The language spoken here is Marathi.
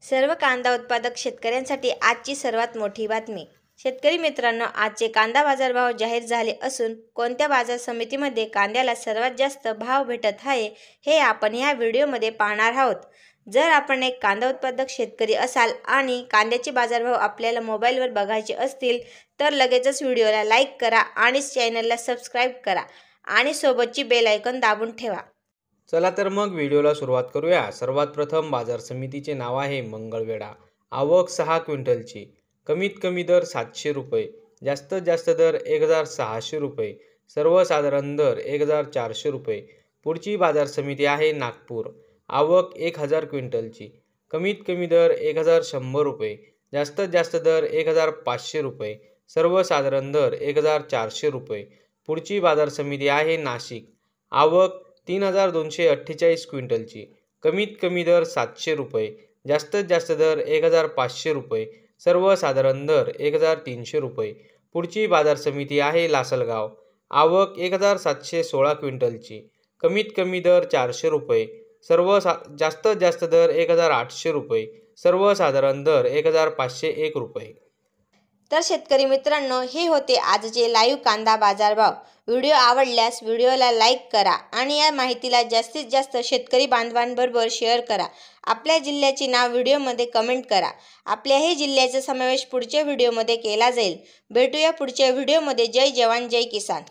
सर्व कांदा उत्पादक शेतकऱ्यांसाठी आजची सर्वात मोठी बातमी। शेतकरी मित्रांनो, आजचे कांदा बाजारभाव जाहीर झाले असून कोणत्या बाजार समितीमध्ये कांद्याला सर्वात जास्त भाव भेटत आहे हे आपण या व्हिडिओमध्ये पाहणार आहोत। जर आपण एक कांदा उत्पादक शेतकरी असाल आणि कांद्याचे बाजारभाव आपल्याला मोबाईलवर बघायचे असतील तर लगेचच व्हिडिओला लाईक करा आणि चॅनलला सबस्क्राईब करा आणि सोबतची बेल आयकॉन दाबून ठेवा। चला तर मग व्हिडिओला सुरुवात करूया। सर्वात प्रथम बाजार समितीचे नाव आहे मंगळवेढा। आवक 6 क्विंटलची। कमीत कमी दर 700 रुपये, जास्तीत जास्त दर 1600 रुपये, सर्वसाधारण दर 1400 रुपये। पुढची बाजार समिती आहे नागपूर। आवक 1000 क्विंटलची। कमीत कमी दर 1100 रुपये, जास्तीत जास्त दर 1500 रुपये, सर्वसाधारण दर 1400 रुपये। पुढची बाजार समिती आहे नाशिक। आवक 3248 क्विंटलची। कमीत कमी दर 700 रुपये, जास्तीत जास्त दर 1500 रुपये, सर्वसाधारण दर 1300 रुपये। पुढची बाजार समिती आहे लासलगाव। आवक 1716 क्विंटलची। कमीत कमी दर 400 रुपये, जास्तीत जास्त दर 1800 रुपये, सर्वसाधारण दर 1501 रुपये। तर शेतकरी मित्रांनो, हे होते आजचे लाईव्ह कांदा बाजारभाव। व्हिडिओ आवडल्यास व्हिडिओला लाईक करा आणि या माहितीला जास्तीत जास्त शेतकरी बांधवांबरोबर शेअर करा। आपल्या जिल्ह्याचे नाव व्हिडिओमध्ये कमेंट करा। आपल्याही जिल्ह्याचा समावेश पुढच्या व्हिडिओमध्ये केला जाईल। भेटूया पुढच्या व्हिडिओमध्ये। जय जवान जय किसान।